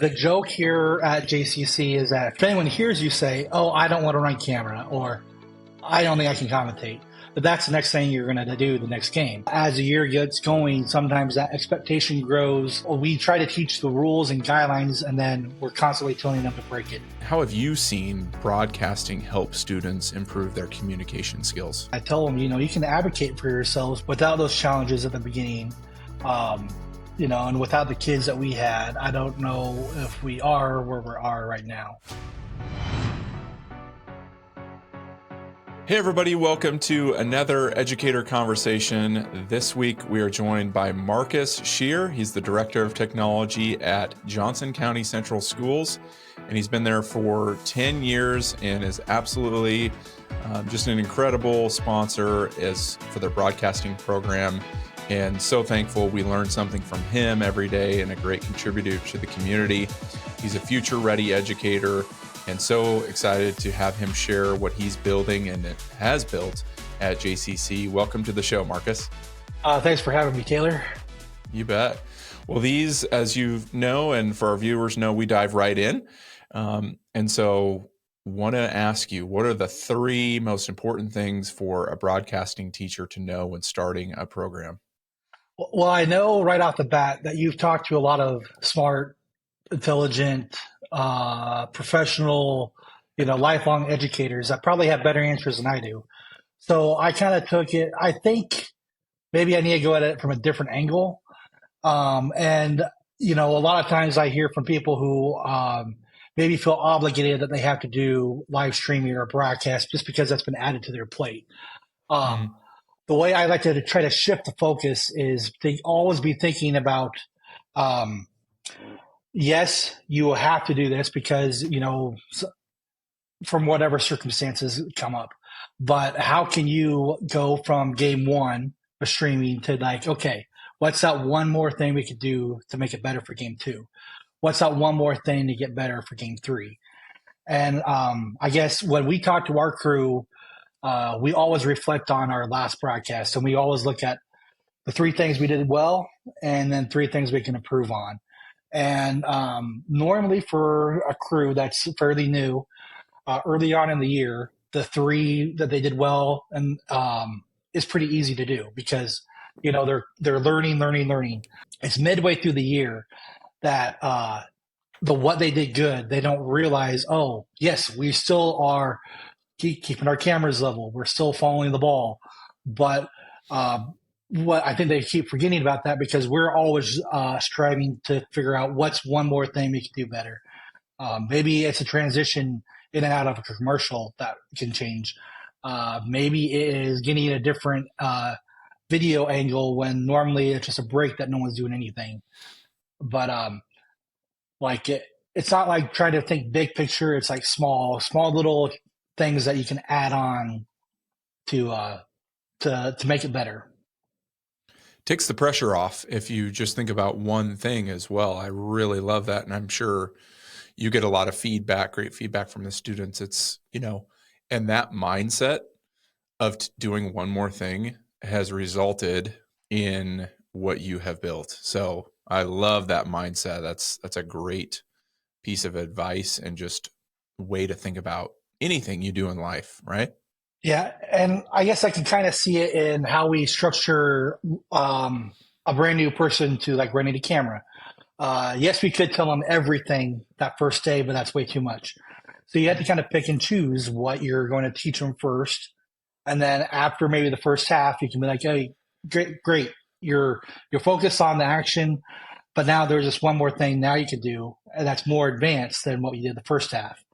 The joke here at JCC is that if anyone hears you say, "Oh, I don't want to run camera," or "I don't think I can commentate," but that's the next thing you're going to do the next game. As the year gets going, sometimes that expectation grows. We try to teach the rules and guidelines, and then we're constantly telling them to break it. How have you seen broadcasting help students improve their communication skills? I tell them, you can advocate for yourselves without those challenges at the beginning. And without the kids that we had, I don't know if we are where we are right now. Hey everybody, welcome to another educator conversation. This week we are joined by Marcus Scheer. He's the Director of Technology at Johnson County Central Schools, and he's been there for 10 years and is absolutely just an incredible sponsor for their broadcasting program. And so thankful we learn something from him every day and a great contributor to the community. He's a future-ready educator, and so excited to have him share what he's building and has built at JCC. Welcome to the show, Marcus. Thanks for having me, Taylor. You bet. Well, these, as you know, and for our viewers know, we dive right in. And so want to ask you, what are the three most important things for a broadcasting teacher to know when starting a program? Well, I know right off the bat that you've talked to a lot of smart, intelligent, professional, lifelong educators that probably have better answers than I do. So I kind of took it. I think maybe I need to go at it from a different angle. A lot of times I hear from people who maybe feel obligated that they have to do live streaming or broadcast just because that's been added to their plate. The way I like to try to shift the focus is to always be thinking about, yes, you will have to do this because, from whatever circumstances come up. But how can you go from game one of streaming to okay, what's that one more thing we could do to make it better for game two? What's that one more thing to get better for game three? And I guess when we talk to our crew, we always reflect on our last broadcast, and we always look at the three things we did well and then three things we can improve on. And normally for a crew that's fairly new, early on in the year, the three that they did well and is pretty easy to do because they're learning. It's midway through the year that what they did good, they don't realize, oh yes, we still are keeping our cameras level. We're still following the ball. But what I think they keep forgetting about that because we're always striving to figure out what's one more thing we can do better. Maybe it's a transition in and out of a commercial that can change. Maybe it is getting a different video angle when normally it's just a break that no one's doing anything. But it's not like trying to think big picture. It's like small little things that you can add on to make it better. Takes the pressure off if you just think about one thing as well. I really love that. And I'm sure you get a lot of great feedback from the students. It's, and that mindset of doing one more thing has resulted in what you have built. So I love that mindset. That's a great piece of advice and just way to think about anything you do in life, right? Yeah, and I guess I can kind of see it in how we structure a brand new person to running the camera. Yes, we could tell them everything that first day, but that's way too much. So you have to kind of pick and choose what you're going to teach them first, and then after maybe the first half, you can be like, "Hey, great, you're focused on the action, but now there's just one more thing now you could do, and that's more advanced than what you did the first half."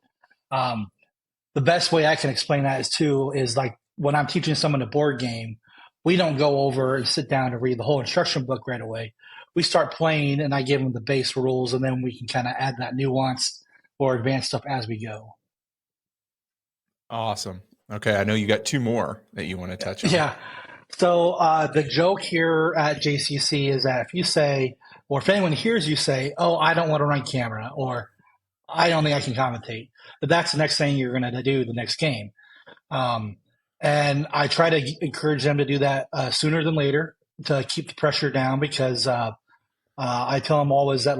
The best way I can explain that is like when I'm teaching someone a board game, we don't go over and sit down and read the whole instruction book right away. We start playing and I give them the base rules, and then we can kind of add that nuanced or advanced stuff as we go. Awesome. Okay. I know you got two more that you want to touch on. Yeah. So the joke here at JCC is that if you say, or if anyone hears you say, "Oh, I don't want to run camera," or "I don't think I can commentate," but that's the next thing you're going to do the next game. And I try to encourage them to do that sooner than later to keep the pressure down because I tell them always that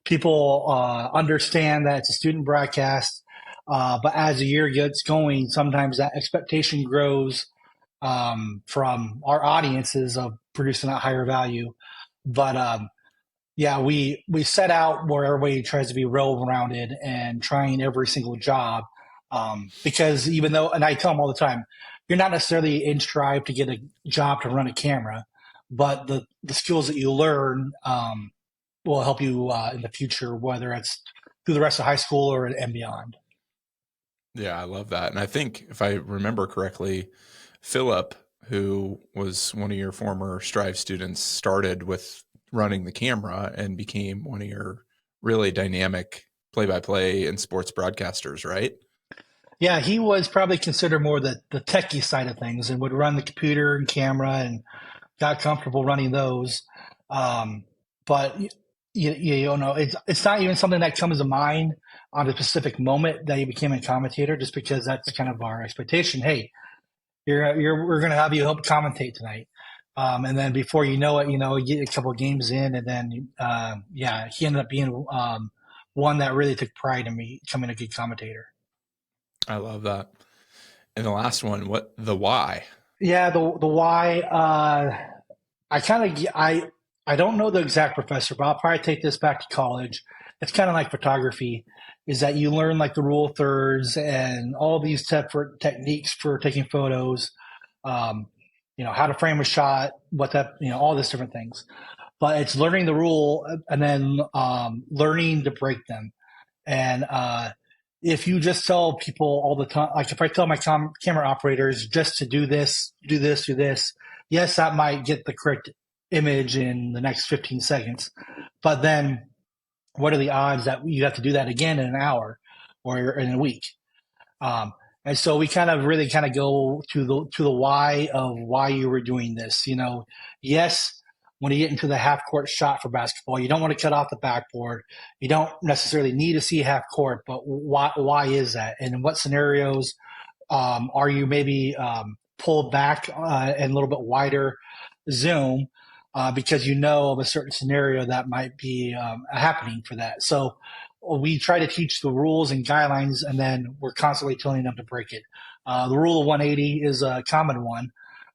people understand that it's a student broadcast. But as the year gets going, sometimes that expectation grows from our audiences of producing that higher value. But yeah, we set out where everybody tries to be well-rounded and trying every single job. Because even though, and I tell them all the time, you're not necessarily in Strive to get a job to run a camera, but the skills that you learn will help you in the future, whether it's through the rest of high school or and beyond. Yeah, I love that. And I think if I remember correctly, Philip, who was one of your former Strive students, started with running the camera and became one of your really dynamic play-by-play and sports broadcasters, right? Yeah, he was probably considered more the techie side of things and would run the computer and camera and got comfortable running those. But you don't know, it's not even something that comes to mind on a specific moment that you became a commentator, just because that's kind of our expectation. Hey, we're going to have you help commentate tonight. And then before you know it, you get a couple of games in, and then yeah, he ended up being one that really took pride in me becoming a good commentator. I love that. And the last one, what the why? Yeah, the why. I don't know the exact professor, but I'll probably take this back to college. It's kind of like photography, is that you learn like the rule of thirds and all these techniques for taking photos. Um, how to frame a shot, what that all these different things. But it's learning the rule and then learning to break them. And if you just tell people all the time, like if I tell my camera operators just to do this, do this, do this, yes, that might get the correct image in the next 15 seconds. But then what are the odds that you have to do that again in an hour or in a week? And so we really go to the why of why you were doing this. Yes, when you get into the half court shot for basketball, you don't want to cut off the backboard. You don't necessarily need to see half court, but why is that? And in what scenarios are you maybe pulled back and a little bit wider zoom because you know of a certain scenario that might be happening for that. So we try to teach the rules and guidelines, and then we're constantly telling them to break it. The rule of 180 is a common one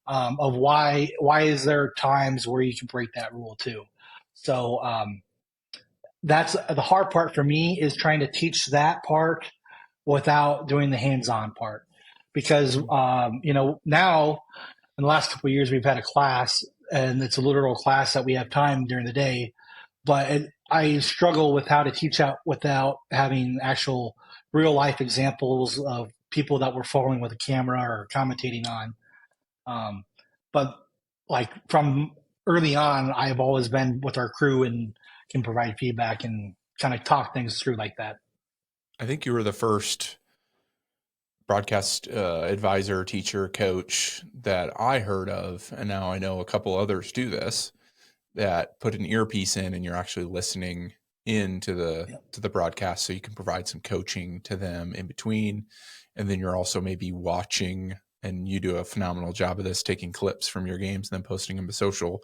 of why is there times where you can break that rule too. So that's the hard part for me, is trying to teach that part without doing the hands-on part. Because now in the last couple of years we've had a class, and it's a literal class that we have time during the day, but I struggle with how to teach out without having actual real life examples of people that we're following with a camera or commentating on. But like from early on, I've always been with our crew and can provide feedback and kind of talk things through like that. I think you were the first broadcast advisor, teacher, coach that I heard of, and now I know a couple others do this, that put an earpiece in and you're actually listening into the broadcast, so you can provide some coaching to them in between. And then you're also maybe watching, and you do a phenomenal job of this, taking clips from your games and then posting them to social,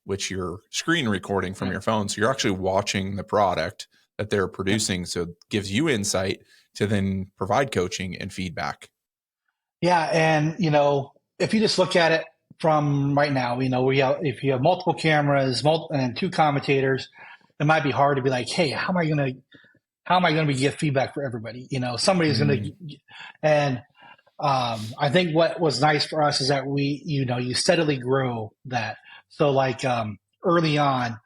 which you're screen recording from your phone. So you're actually watching the product that they're producing. So it gives you insight to then provide coaching and feedback. Yeah. And, if you just look at it from right now, if you have multiple cameras and two commentators, it might be hard to be like, hey, how am I going to give feedback for everybody? Somebody's going to, and I think what was nice for us is that you steadily grow that. So like early on,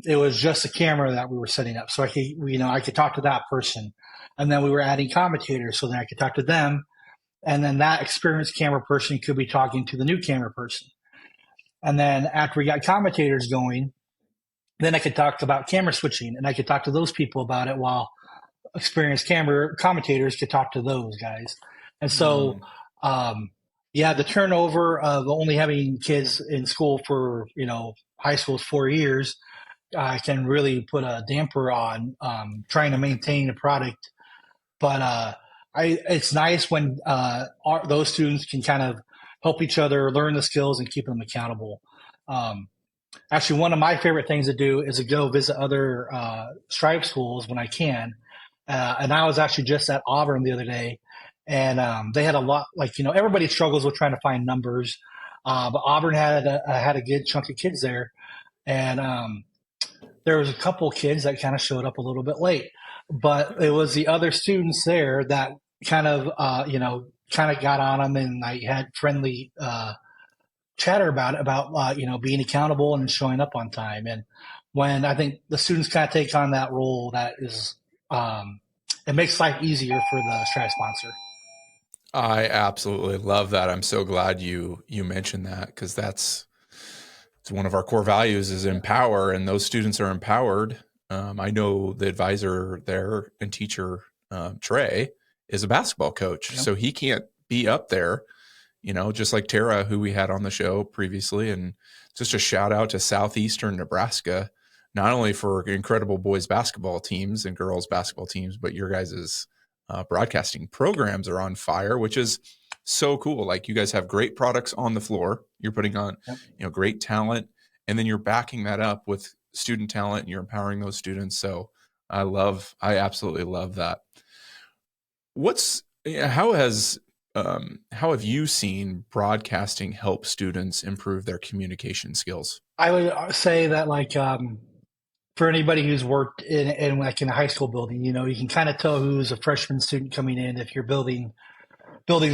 it was just a camera that we were setting up. So I could talk to that person, and then we were adding commentators, so then I could talk to them, and then that experienced camera person could be talking to the new camera person. And then after we got commentators going, then I could talk about camera switching, and I could talk to those people about it, while experienced camera commentators could talk to those guys. And so, the turnover of only having kids in school for, high school is 4 years, can really put a damper on trying to maintain a product. But it's nice when those students can kind of help each other learn the skills and keep them accountable. Actually, one of my favorite things to do is to go visit other Stripe schools when I can. And I was actually just at Auburn the other day, and they had a lot. Like, everybody struggles with trying to find numbers, but Auburn had a good chunk of kids there, and there was a couple kids that kind of showed up a little bit late, but it was the other students there that kind of kind of got on them, and I had friendly chatter about being accountable and showing up on time. And when I think the students kind of take on that role, that is it makes life easier for the Strive sponsor. I absolutely love that. I'm so glad you mentioned that, because it's one of our core values is empower, and those students are empowered. I know the advisor there and teacher, Trey, is a basketball coach, Yep. so he can't be up there, just like Tara, who we had on the show previously. And just a shout out to Southeastern Nebraska, not only for incredible boys basketball teams and girls basketball teams, but your guys' broadcasting programs are on fire, which is so cool. Like, you guys have great products on the floor. You're putting on, Yep. great talent, and then you're backing that up with student talent, and you're empowering those students. So I absolutely love that. How have you seen broadcasting help students improve their communication skills? I would say that, like, for anybody who's worked in like in a high school building, you can kind of tell who's a freshman student coming in if your building's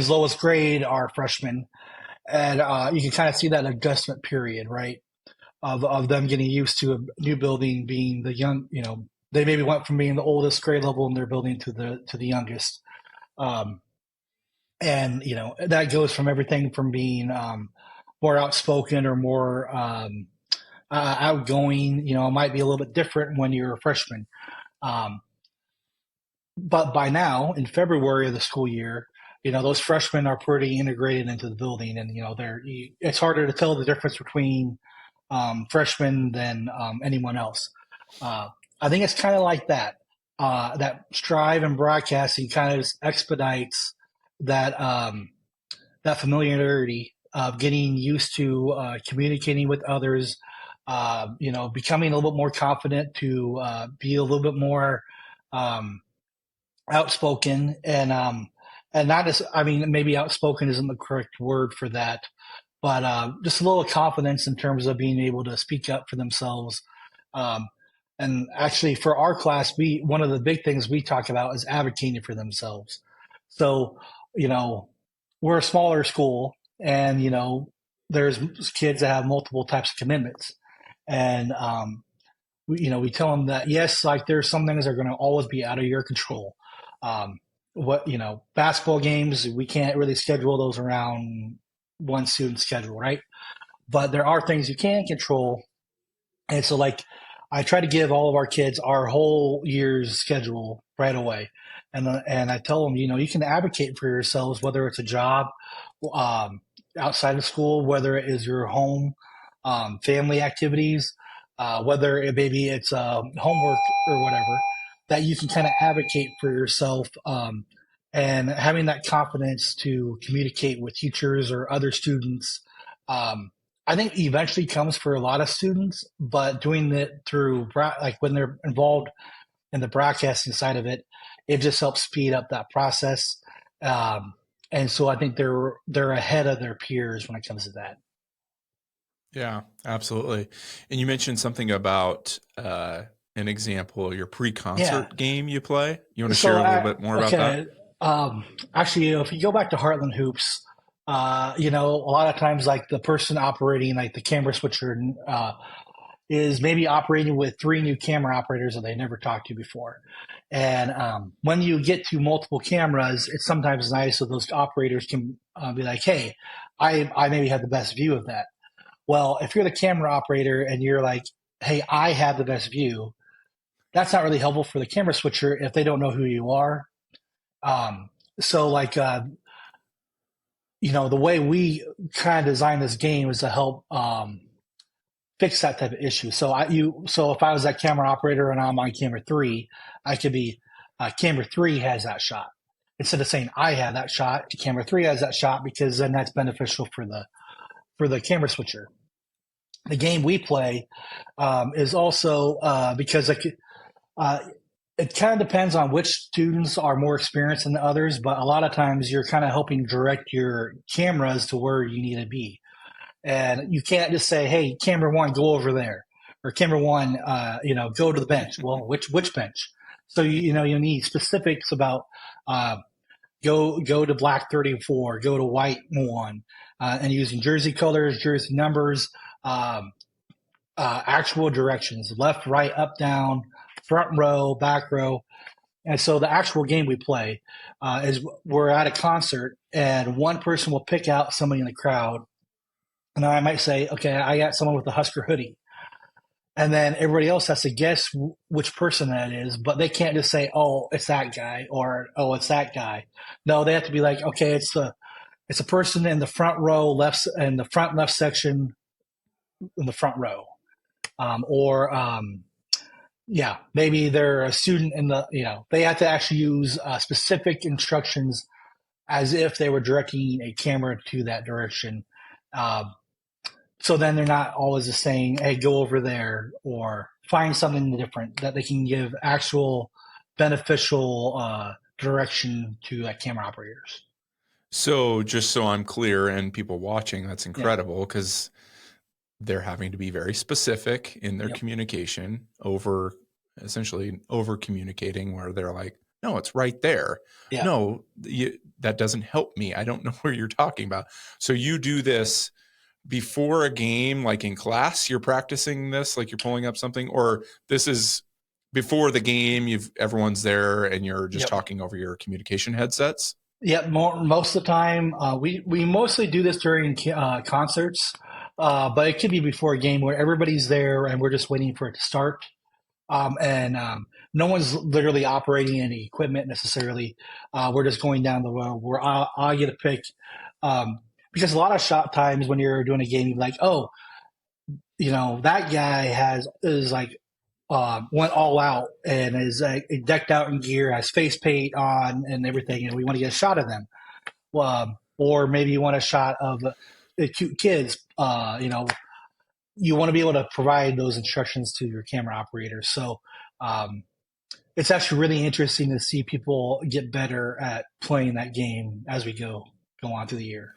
lowest grade are freshmen, and you can kind of see that adjustment period, right? Of them getting used to a new building, being the young, they maybe went from being the oldest grade level in their building to the youngest. And that goes from everything from being more outspoken or more outgoing. It might be a little bit different when you're a freshman. Um, but by now, in February of the school year, those freshmen are pretty integrated into the building, and it's harder to tell the difference between freshmen than anyone else. I think it's kind of like that. That Strive and broadcasting kind of expedites that familiarity of getting used to communicating with others. Becoming a little bit more confident to be a little bit more um, outspoken, and not as, I mean, maybe outspoken isn't the correct word for that, but just a little confidence in terms of being able to speak up for themselves. Um, and actually, for our class, one of the big things we talk about is advocating for themselves. So, you know, we're a smaller school, and there's kids that have multiple types of commitments, and we tell them that yes, like there's some things that are going to always be out of your control. Um, basketball games, we can't really schedule those around one student's schedule, right? But there are things you can control. And so, like, I try to give all of our kids our whole year's schedule right away. And I tell them, you can advocate for yourselves, whether it's a job outside of school, whether it is your home, family activities, whether maybe it's homework or whatever, that you can kind of advocate for yourself, and having that confidence to communicate with teachers or other students. I think eventually comes for a lot of students, but doing it through like when they're involved in the broadcasting side of it, it just helps speed up that process. And so I think they're ahead of their peers when it comes to that. Yeah, absolutely. And you mentioned something about an example, your pre-concert Yeah. game you play. You want to So share a little bit more about that? okay, actually, if you go back to Heartland Hoops, a lot of times like the person operating like the camera switcher is maybe operating with three new camera operators that they never talked to before. And when you get to multiple cameras, it's sometimes nice so those operators can be like, hey, I maybe have the best view of that. Well, if you're the camera operator and you're like, hey, I have the best view, that's not really helpful for the camera switcher if they don't know who you are. So like, the way we kind of design this game is to help fix that type of issue. So if I was that camera operator and I'm on camera 3, I could be camera 3 has that shot instead of saying I have that shot. Camera 3 has that shot because then that's beneficial for the camera switcher. the game we play is also because uh, it kind of depends on which students are more experienced than the others, but a lot of times you're kind of helping direct your cameras to where you need to be. And you can't just say, "Hey, camera one, go over there," or "Camera one, go to the bench." Well, which bench? So you need specifics about uh, go to black 34, go to white one, and using jersey colors, jersey numbers, um, actual directions: left, right, up, down, front row, back row. And so the actual game we play is we're at a concert, and one person will pick out somebody in the crowd, and I might say, okay, I got someone with a Husker hoodie. And then everybody else has to guess which person that is, but they can't just say, "Oh, it's that guy," or "Oh, it's that guy." No, they have to be like, "Okay, it's a person in the front row, left in the front left section in the front row," or yeah, maybe they're a student in the they have to actually use specific instructions as if they were directing a camera to that direction. Um, So then they're not always just saying, "Hey, go over there," or find something different that they can give actual beneficial direction to camera operators. So just so I'm clear and people watching, that's Yeah. incredible because they're having to be very specific in their Yep. communication essentially over communicating where they're like, no, it's right there. Yeah. No, that doesn't help me. I don't know where you're talking about. So you do this before a game, like in class, you're practicing this, like you're pulling up something, or this is before the game, everyone's there and you're just Yep. talking over your communication headsets. Yep. Most of the time, we mostly do this during concerts, but it could be before a game where everybody's there and we're just waiting for it to start. And no one's literally operating any equipment necessarily. We're just going down the road where I get a pick. Because a lot of shot times when you're doing a game, you're like, "Oh, that guy is like went all out and is decked out in gear, has face paint on and everything, and we want to get a shot of them." Or maybe you want a shot of cute kids. You want to be able to provide those instructions to your camera operators. So um, it's actually really interesting to see people get better at playing that game as we go on through the year.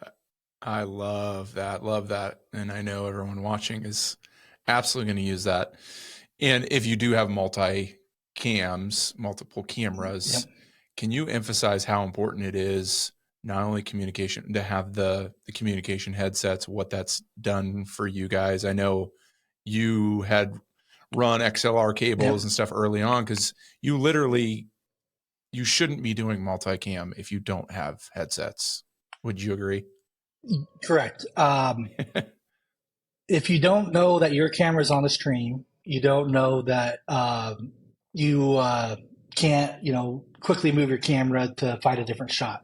I love that. Love that. And I know everyone watching is absolutely going to use that. And if you do have multiple Yep. cameras, can you emphasize how important it is not only communication to have the communication headsets, what that's done for you guys? I know you had run XLR cables Yep. and stuff early on because you shouldn't be doing multicam if you don't have headsets. Would you agree? Correct. If you don't know that your camera's on the stream, you don't know that you can't, quickly move your camera to find a different shot.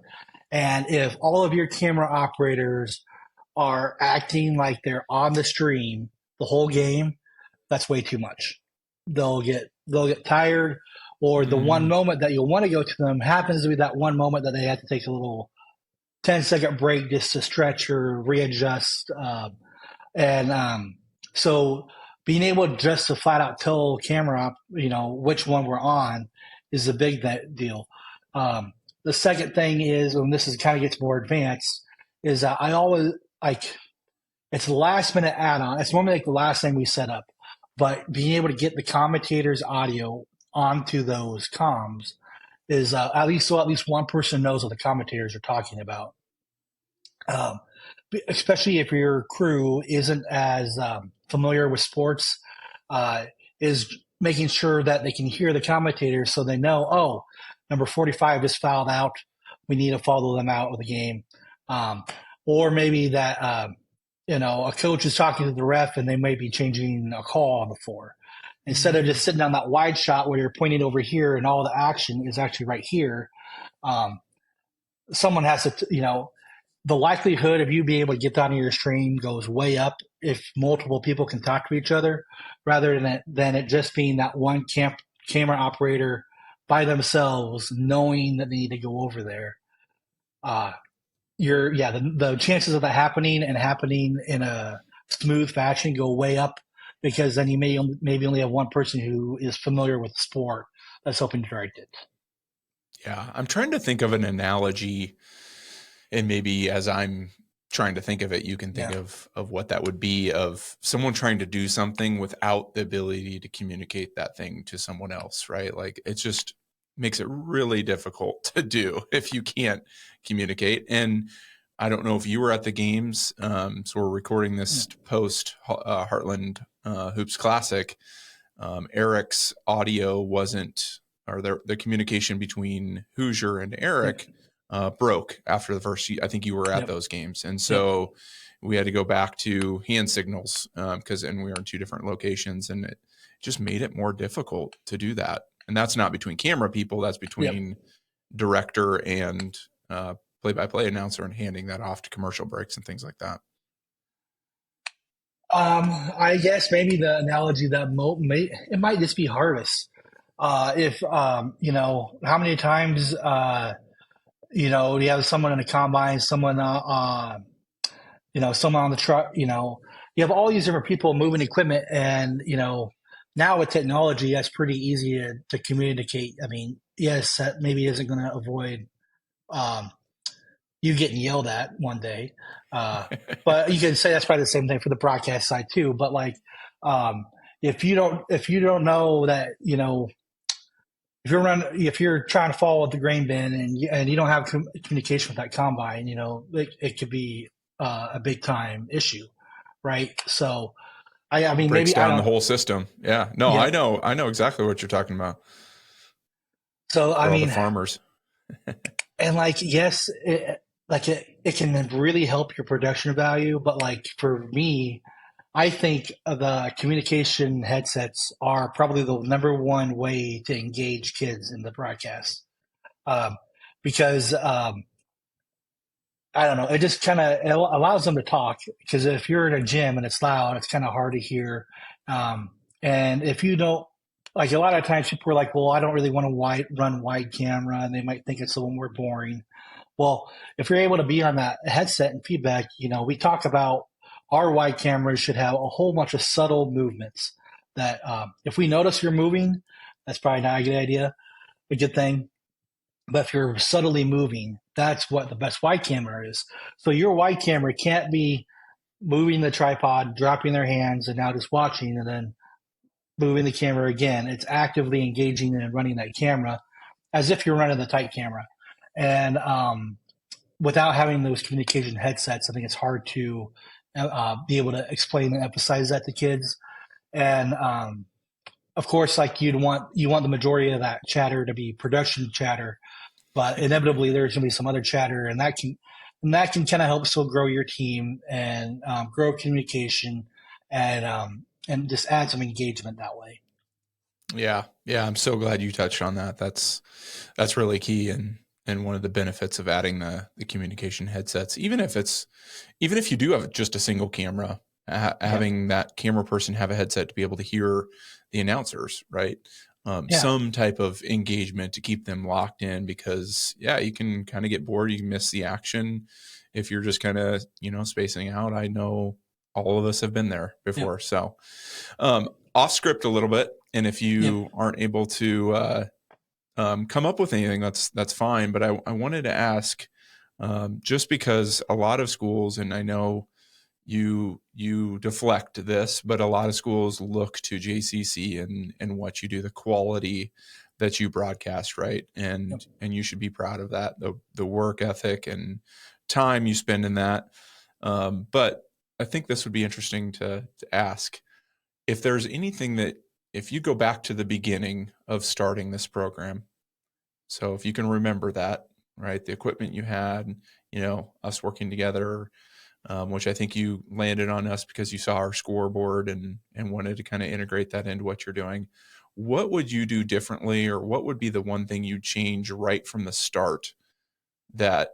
And if all of your camera operators are acting like they're on the stream the whole game, that's way too much. They'll get tired, or the one Mm. moment that you'll want to go to them happens to be that one moment that they have to take a little 10-second break just to stretch or readjust. And so being able just to flat out tell camera, which one we're on is a big deal. The second thing is, when this is kind of gets more advanced, is that I always like it's the last minute add on. It's normally like the last thing we set up, but being able to get the commentators' audio onto those comms is at least one person knows what the commentators are talking about. Um, Especially if your crew isn't as familiar with sports, uh, is making sure that they can hear the commentators so they know, oh, number 45 just fouled out. We need to follow them out of the game. Um, or maybe that, a coach is talking to the ref and they may be changing a call on the floor. Instead of just sitting on that wide shot where you're pointing over here and all the action is actually right here, um, someone has to, the likelihood of you being able to get down to your stream goes way up if multiple people can talk to each other, rather than it just being that one camera operator by themselves knowing that they need to go over there. The chances of that happening and happening in a smooth fashion, go way up, because then you maybe only have one person who is familiar with the sport that's helping direct it. Yeah, I'm trying to think of an analogy, and maybe as I'm trying to think of it, you can think Yeah. of what that would be, of someone trying to do something without the ability to communicate that thing to someone else, right? Like it just makes it really difficult to do if you can't communicate. And I don't know if you were at the games. So we're recording this post Heartland Hoops Classic. Eric's audio wasn't, or the communication between Hoosier and Eric broke after the first. I think you were at Yep. those games, and Yep. so we had to go back to hand signals because, and we were in two different locations, and it just made it more difficult to do that. And that's not between camera people; that's between Yep. director and play-by-play announcer, and handing that off to commercial breaks and things like that. I guess maybe the analogy that it might just be harvest. If how many times you have someone in a combine, someone someone on the truck, you have all these different people moving equipment, and now with technology, that's pretty easy to communicate. I mean, yes, that maybe isn't going to avoid um, you getting yelled at one day. But you can say that's probably the same thing for the broadcast side too. But like, if you don't know that, if you're trying to follow the grain bin and you don't have communication with that combine, it could be a big time issue, right? So I mean, Breaks maybe I down the don't. whole system. Yeah, no, Yeah. I know exactly what you're talking about So I for all the mean, farmers. and like, yes, it can really help your production value, but like for me, I think the communication headsets are probably the number one way to engage kids in the broadcast. Um, because I don't know, it just kind of allows them to talk. Because if you're in a gym and it's loud, it's kind of hard to hear. And if you don't, like a lot of times people are like, well, I don't really want to run wide camera, and they might think it's a little more boring. Well, if you're able to be on that headset and feedback, we talk about our wide cameras should have a whole bunch of subtle movements that if we notice you're moving, that's probably not a good idea, a good thing. But if you're subtly moving, that's what the best wide camera is. So your wide camera can't be moving the tripod, dropping their hands, and now just watching, and then moving the camera again. It's actively engaging and running that camera as if you're running the tight camera. And without having those communication headsets, I think it's hard to be able to explain and emphasize that to kids. And of course, like you want the majority of that chatter to be production chatter, but inevitably there's going to be some other chatter, and that can kind of help still grow your team and grow communication and just add some engagement that way. Yeah, yeah, I'm so glad you touched on that. That's really key, and one of the benefits of adding the communication headsets, even if you do have just a single camera, having that camera person have a headset to be able to hear the announcers, right? Some type of engagement to keep them locked in, because you can kind of get bored. You can miss the action if you're just kind of, spacing out. I know all of us have been there before. So off script a little bit. And if you aren't able to come up with anything, that's fine. But I wanted to ask, just because a lot of schools, and I know you deflect this, but a lot of schools look to JCC and what you do, the quality that you broadcast, right? And you should be proud of that, the work ethic and time you spend in that. But I think this would be interesting to ask if there's anything that, if you go back to the beginning of starting this program, so if you can remember that, right, the equipment you had, us working together, which I think you landed on us because you saw our scoreboard and wanted to kind of integrate that into what you're doing. What would you do differently, or what would be the one thing you'd change right from the start that,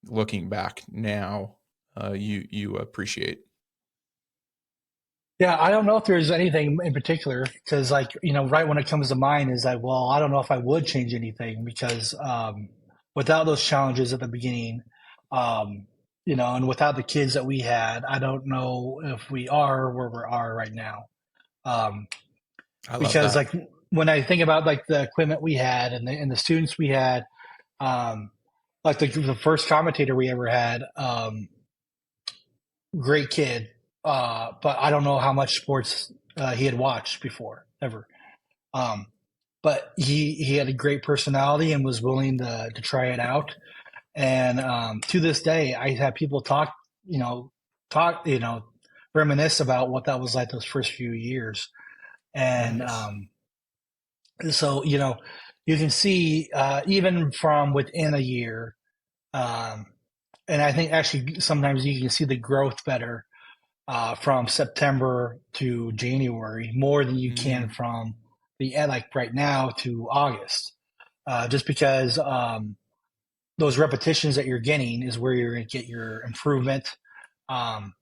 looking back now, you appreciate? Yeah, I don't know if there's anything in particular because, like, right when it comes to mind is that, well, I don't know if I would change anything because without those challenges at the beginning, um, and without the kids that we had, I don't know if we are where we are right now. Um, I love because that. like when I think about like the equipment we had and the students we had, um, like the first commentator we ever had, great kid, but I don't know how much sports he had watched before ever. Um, but he had a great personality and was willing to try it out. And to this day, I have people you know, talk, reminisce about what that was like those first few years. And Nice. so, you can see even from within a year, um, and I think actually sometimes you can see the growth better from September to January more than you can Mm, from the end, like right now to August, just because those repetitions that you're getting is where you're going to get your improvement. Um,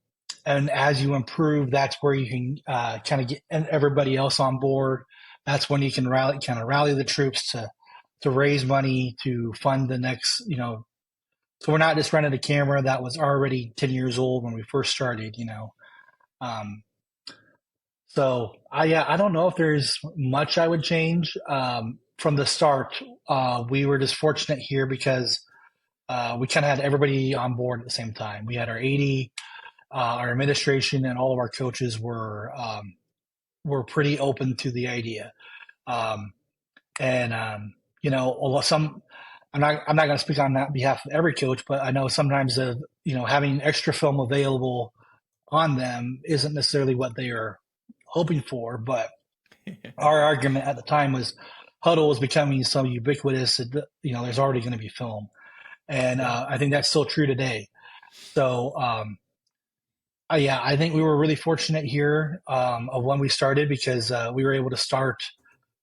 and as you improve, that's where you can kind of get everybody else on board. That's when you can rally the troops to raise money to fund the next. So we're not just running a camera that was already 10 years old when we first started. Um, so I don't know if there's much I would change from the start. We were just fortunate here because we kind of had everybody on board at the same time. We had our 80, our administration, and all of our coaches were pretty open to the idea. Um, and some I'm not going to speak on that behalf of every coach, but I know sometimes having extra film available on them isn't necessarily what they are hoping for. But our argument at the time was huddle was becoming so ubiquitous that there's already going to be film, and yeah. I think that's still true today. So yeah, I think we were really fortunate here of when we started because we were able to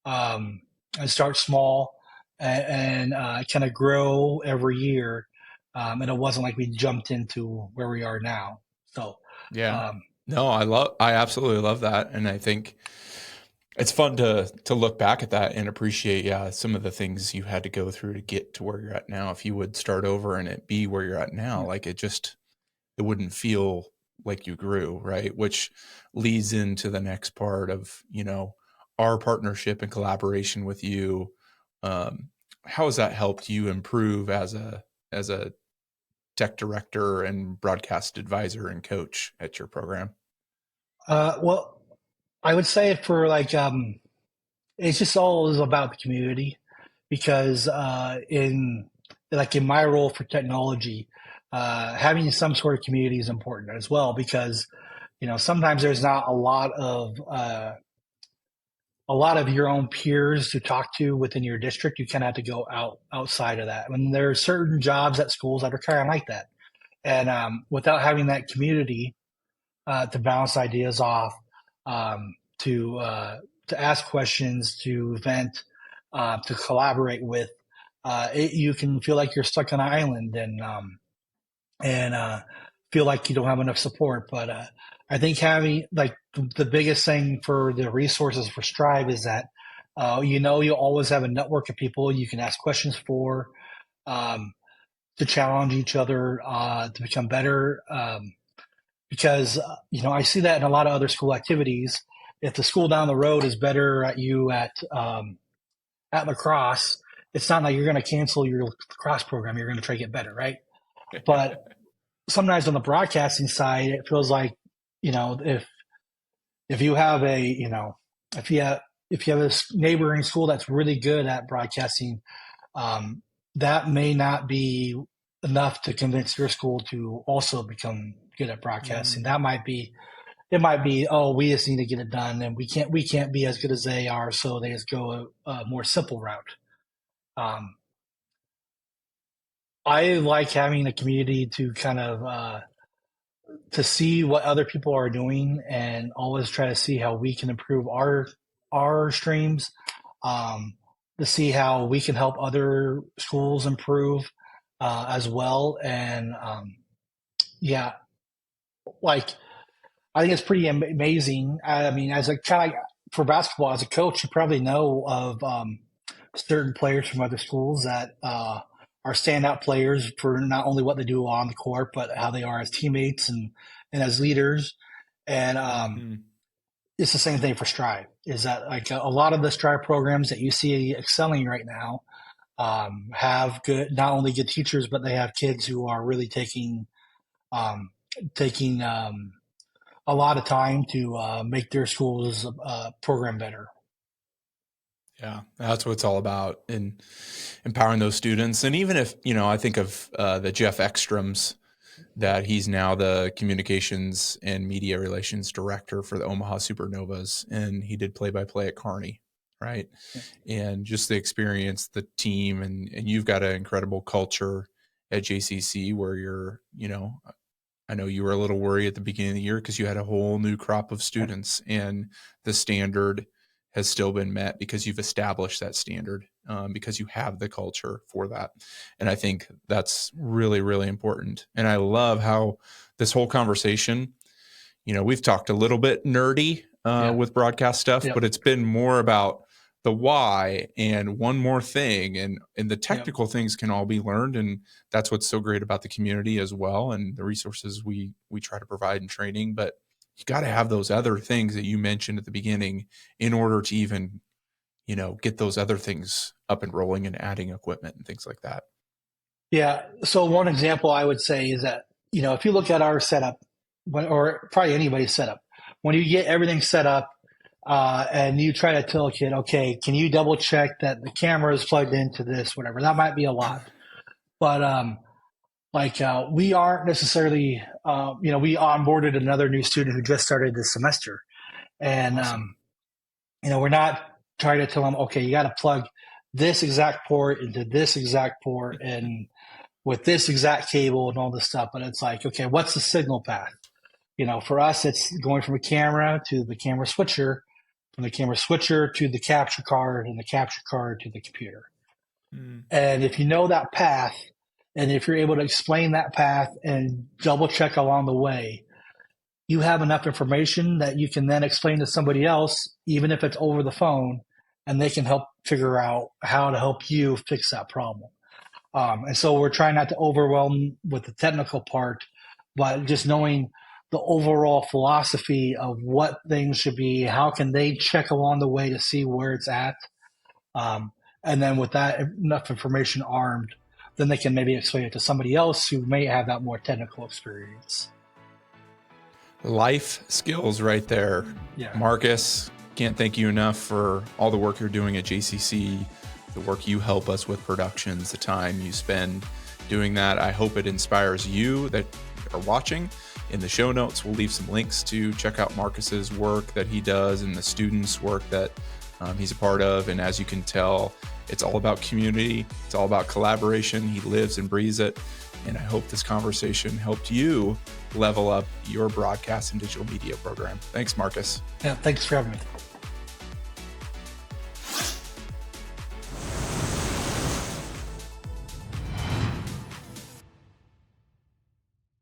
um, start small and kind of grow every year, and it wasn't like we jumped into where we are now. So Yeah. um, No, I absolutely love that. And I think it's fun to look back at that and appreciate, yeah, some of the things you had to go through to get to where you're at now. If you would start over and it be where you're at now, like it wouldn't feel like you grew, right? Which leads into the next part of, our partnership and collaboration with you. Um, how has that helped you improve as a tech director and broadcast advisor and coach at your program? well, I would say for like it's just all is about the community because in my role for technology, having some sort of community is important as well because sometimes there's not a lot of your own peers to talk to within your district. You kind of have to go outside of that. And there are certain jobs at schools that are kind of like that. And without having that community to bounce ideas off, to ask questions, to vent, to collaborate with, you can feel like you're stuck on an island and feel like you don't have enough support. But I think having like the biggest thing for the resources for Strive is that you always have a network of people you can ask questions for, um, to challenge each other, to become better. Because I see that in a lot of other school activities. If the school down the road is better at you at lacrosse, it's not like you're going to cancel your lacrosse program. You're going to try to get better, right? But sometimes on the broadcasting side, it feels like if you have a if you have if you have a neighboring school that's really good at broadcasting, um, that may not be enough to convince your school to also become good at broadcasting. Mm, It might be, oh, we just need to get it done, and we can't be as good as they are, so they just go a more simple route. Um, I like having a community to kind of to see what other people are doing, and always try to see how we can improve our streams. Um, to see how we can help other schools improve as well, and yeah, like I think it's pretty amazing. I mean, as a kind of for basketball, as a coach, you probably know of certain players from other schools that are standout players for not only what they do on the court, but how they are as teammates and as leaders. And it's the same thing for Strive. Is that like a lot of the Strive programs that you see excelling right now have good, not only good teachers, but they have kids who are really um, taking a lot of time to make their school's program better. Yeah, that's what it's all about, in empowering those students. And even if, I think of the Jeff Ekstroms, that he's now the communications and media relations director for the Omaha Supernovas, and he did play-by-play at Kearney, right? Yeah. And just the experience, the team, and you've got an incredible culture at JCC where you're, I know you were a little worried at the beginning of the year because you had a whole new crop of students, and the standard has still been met because you've established that standard, because you have the culture for that. And I think that's really, really important. And I love how this whole conversation, we've talked a little bit nerdy with broadcast stuff, but it's been more about the why and one more thing, and the technical things can all be learned. And that's what's so great about the community as well, and the resources we try to provide in training. But you got to have those other things that you mentioned at the beginning in order to even, get those other things up and rolling and adding equipment and things like that. Yeah. So one example I would say is that, if you look at our setup, or probably anybody's setup, when you get everything set up and you try to tell a kid, okay, can you double check that the camera is plugged into this, whatever, that might be a lot. But we aren't necessarily, we onboarded another new student who just started this semester. And, Awesome. we're not trying to tell them, okay, you got to plug this exact port into this exact port and with this exact cable and all this stuff. But it's like, okay, what's the signal path? For us, it's going from a camera to the camera switcher, from the camera switcher to the capture card, and the capture card to the computer. And if you know that path, and if you're able to explain that path and double check along the way, you have enough information that you can then explain to somebody else, even if it's over the phone, and they can help figure out how to help you fix that problem. And so we're trying not to overwhelm with the technical part, but just knowing the overall philosophy of what things should be, how can they check along the way to see where it's at. And then with that enough information armed, then they can maybe explain it to somebody else who may have that more technical experience. Life skills right there. Yeah. Marcus, can't thank you enough for all the work you're doing at JCC, the work you help us with productions, the time you spend doing that. I hope it inspires you that are watching. In the show notes, we'll leave some links to check out Marcus's work that he does and the students' work that he's a part of. And as you can tell, it's all about community. It's all about collaboration. He lives and breathes it. And I hope this conversation helped you level up your broadcast and digital media program. Thanks, Marcus. Yeah, thanks for having me.